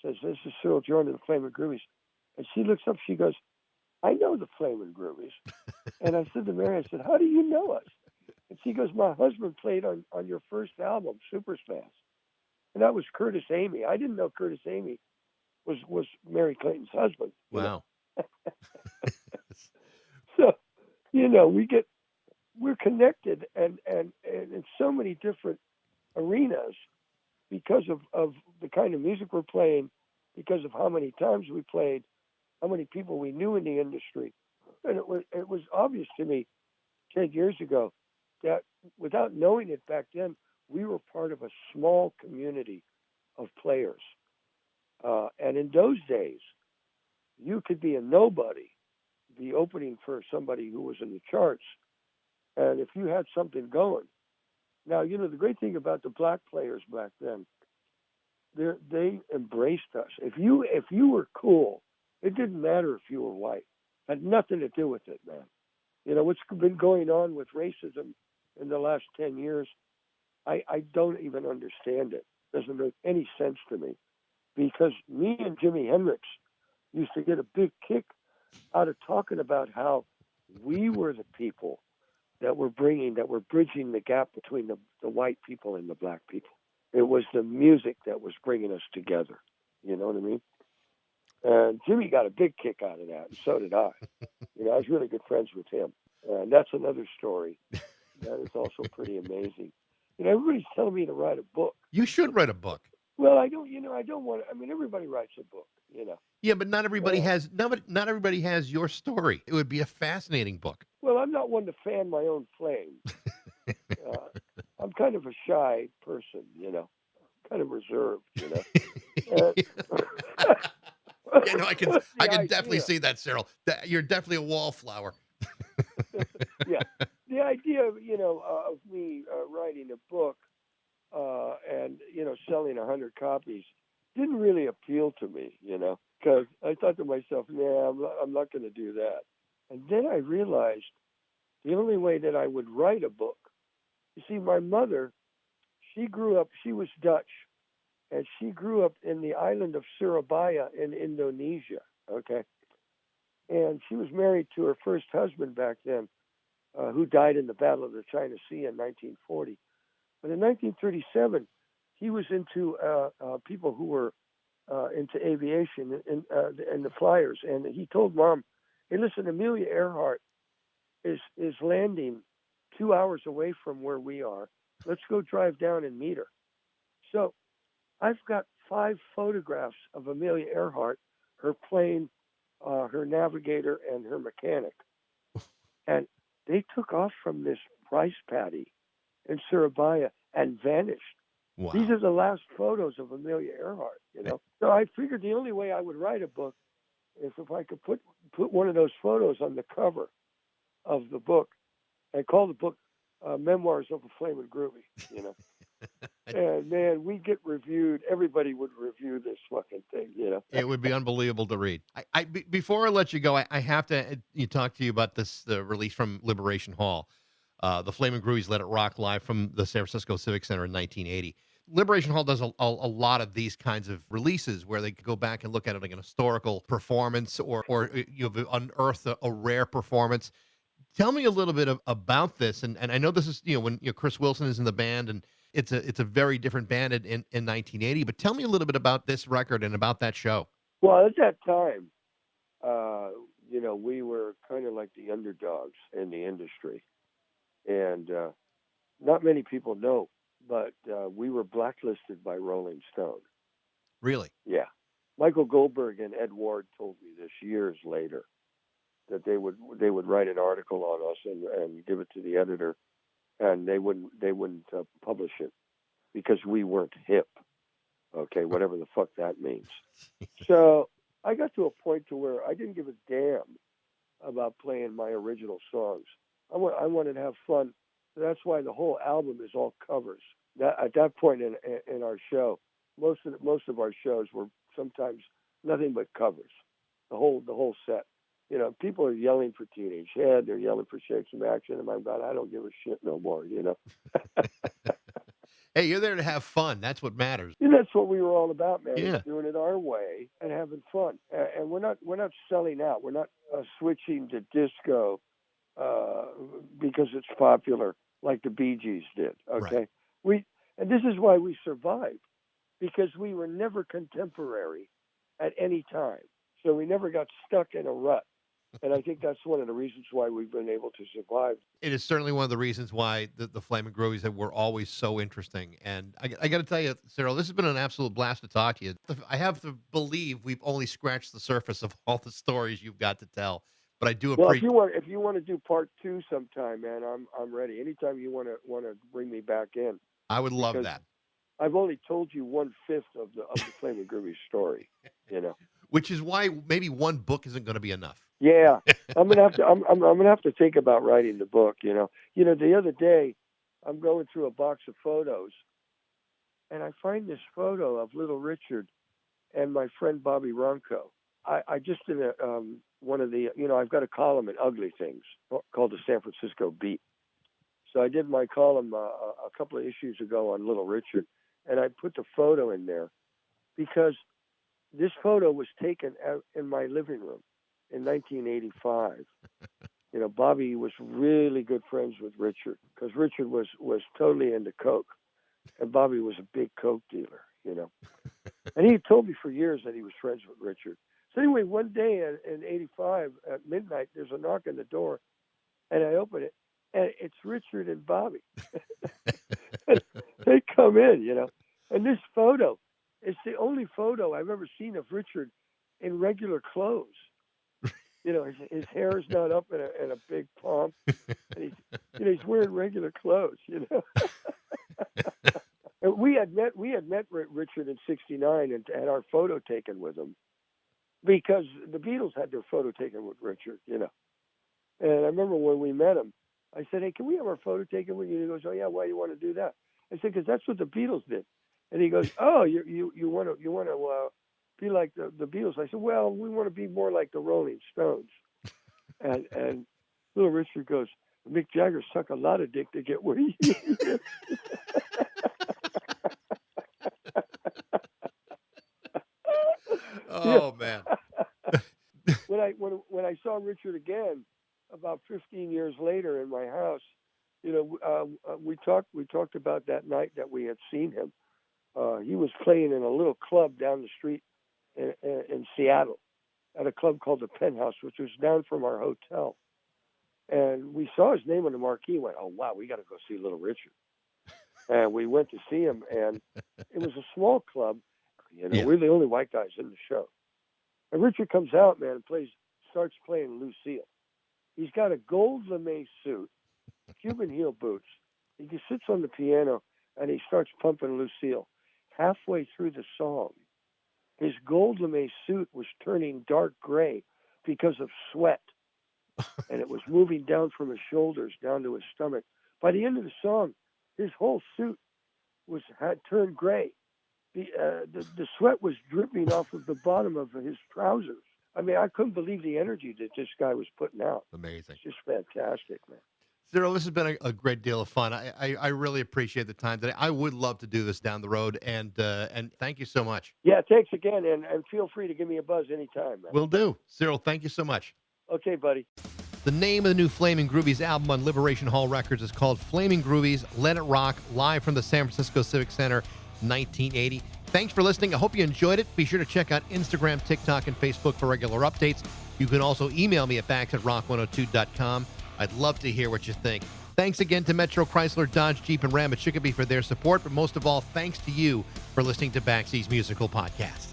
Says, this is Cyril Jordan of the Flamin Groovies. And she looks up, she goes, I know the Flamin Groovies. And I said to Mary, I said, how do you know us? And she goes, my husband played on your first album, Super Smash. And that was Curtis Amy. I didn't know Curtis Amy was Mary Clayton's husband. Wow. So, you know, we're connected and in so many different arenas because of the kind of music we're playing, because of how many times we played, how many people we knew in the industry. And it was obvious to me 10 years ago that without knowing it back then, we were part of a small community of players. And in those days, you could be a nobody, be opening for somebody who was in the charts. And if you had something going. Now, you know, the great thing about the black players back then, they embraced us. If you were cool, it didn't matter if you were white. It had nothing to do with it, man. You know, what's been going on with racism in the last 10 years, I don't even understand it. doesn't make any sense to me, because me and Jimi Hendrix used to get a big kick out of talking about how we were the people that were bridging the gap between the white people and the black people. It was the music that was bringing us together. You know what I mean? And Jimmy got a big kick out of that, and so did I. I was really good friends with him. And that's another story. That is also pretty amazing. Everybody's telling me to write a book. You should write a book. Well, I don't want to. I mean, everybody writes a book, Yeah, but not everybody has. Not everybody has your story. It would be a fascinating book. Well, I'm not one to fan my own flame. I'm kind of a shy person, kind of reserved, Yeah, I can definitely see that, Cyril. You're definitely a wallflower. Yeah, the idea of me writing a book and selling 100 copies didn't really appeal to me, because I thought to myself, I'm not going to do that. And then I realized the only way that I would write a book. You see, my mother, she was Dutch, and she grew up in the island of Surabaya in Indonesia, okay? And she was married to her first husband back then, who died in the Battle of the China Sea in 1940. But in 1937, he was into people who were into aviation and the flyers. And he told Mom, hey, listen, Amelia Earhart is landing 2 hours away from where we are. Let's go drive down and meet her. So I've got 5 photographs of Amelia Earhart, her plane, her navigator, and her mechanic. And they took off from this rice paddy in Surabaya and vanished. Wow. These are the last photos of Amelia Earhart, So I figured the only way I would write a book is if I could put one of those photos on the cover of the book and call the book Memoirs of a Flamin Groovie, And man, we get reviewed. Everybody would review this fucking thing, It would be unbelievable to read. Before I let you go, I have to talk to you about the release from Liberation Hall. The Flamin Groovies Let It Rock live from the San Francisco Civic Center in 1980. Liberation Hall does a lot of these kinds of releases where they go back and look at it like an historical performance or you've unearthed a rare performance. Tell me a little bit about this. And I know this is, when Chris Wilson is in the band, and it's a very different band in 1980, but tell me a little bit about this record and about that show. Well, at that time, we were kind of like the underdogs in the industry. And not many people know, but we were blacklisted by Rolling Stone. Really? Yeah. Michael Goldberg and Ed Ward told me this years later, that they would write an article on us and give it to the editor, and they wouldn't publish it because we weren't hip. Okay, whatever the fuck that means. So I got to a point to where I didn't give a damn about playing my original songs. I wanted to have fun. That's why the whole album is all covers. At that point in our show, most of our shows were sometimes nothing but covers. The whole set. People are yelling for Teenage Head. They're yelling for Shake Some Action. And my God, I don't give a shit no more. Hey, you're there to have fun. That's what matters. And that's what we were all about, man. Yeah. Doing it our way and having fun. And we're not selling out. We're not switching to disco because it's popular like the Bee Gees did. Okay, right. And this is why we survived, because we were never contemporary at any time. So we never got stuck in a rut. And I think that's one of the reasons why we've been able to survive. It is certainly one of the reasons why the Flamin Groovies were always so interesting. And I got to tell you, Cyril, this has been an absolute blast to talk to you. I have to believe we've only scratched the surface of all the stories you've got to tell. But I do appreciate. Well, if you want to do part 2 sometime, man, I'm ready. Anytime you want to bring me back in, I would love that. I've only told you 1/5 of the Flamin Groovies story, Which is why maybe one book isn't going to be enough. Yeah, I'm gonna have to think about writing the book. The other day, I'm going through a box of photos, and I find this photo of Little Richard and my friend Bobby Ronco. I just did one of the, I've got a column in Ugly Things called the San Francisco Beat. So I did my column a couple of issues ago on Little Richard, and I put the photo in there because this photo was taken in my living room in 1985. You know, Bobby was really good friends with Richard because Richard was totally into coke, and Bobby was a big coke dealer, you know. And he had told me for years that he was friends with Richard. So anyway, one day in 85 at midnight, there's a knock on the door, and I open it, and it's Richard and Bobby. They come in, you know. And this photo, it's the only photo I've ever seen of Richard in regular clothes. You know, his hair is not up in a big pomp, and he's wearing regular clothes. You know, and we had met Richard in '69 and had our photo taken with him because the Beatles had their photo taken with Richard. You know, and I remember when we met him, I said, "Hey, can we have our photo taken with you?" And he goes, "Oh yeah, why do you want to do that?" I said, "Because that's what the Beatles did." And he goes, "Oh, you want to be like the Beatles?" I said, "Well, we want to be more like the Rolling Stones." And little Richard goes, "Mick Jagger sucked a lot of dick to get where he is." Oh, man. When I saw Richard again about 15 years later in my house, you know, we talked about that night that we had seen him. He was playing in a little club down the street in Seattle at a club called the Penthouse, which was down from our hotel. And we saw his name on the marquee and went, "Oh, wow, we got to go see Little Richard." And we went to see him, and it was a small club. You know, we're the only white guys in the show. And Richard comes out, man, and starts playing Lucille. He's got a gold lame suit, Cuban heel boots. He just sits on the piano, and he starts pumping Lucille. Halfway through the song, his gold lame suit was turning dark gray because of sweat, and it was moving down from his shoulders down to his stomach. By the end of the song, his whole suit had turned gray. The sweat was dripping off of the bottom of his trousers. I mean, I couldn't believe the energy that this guy was putting out. Amazing. It's just fantastic, man. Cyril, this has been a great deal of fun. I really appreciate the time today. I would love to do this down the road, and thank you so much. Yeah, thanks again, and feel free to give me a buzz anytime, man. Will do. Cyril, thank you so much. Okay, buddy. The name of the new Flamin Groovies album on Liberation Hall Records is called Flamin Groovies, Let It Rock, live from the San Francisco Civic Center, 1980. Thanks for listening. I hope you enjoyed it. Be sure to check out Instagram, TikTok, and Facebook for regular updates. You can also email me at bax@rock102.com. I'd love to hear what you think. Thanks again to Metro, Chrysler, Dodge, Jeep, and Ram at Chicopee for their support, but most of all, thanks to you for listening to Baxie's Musical Podcast.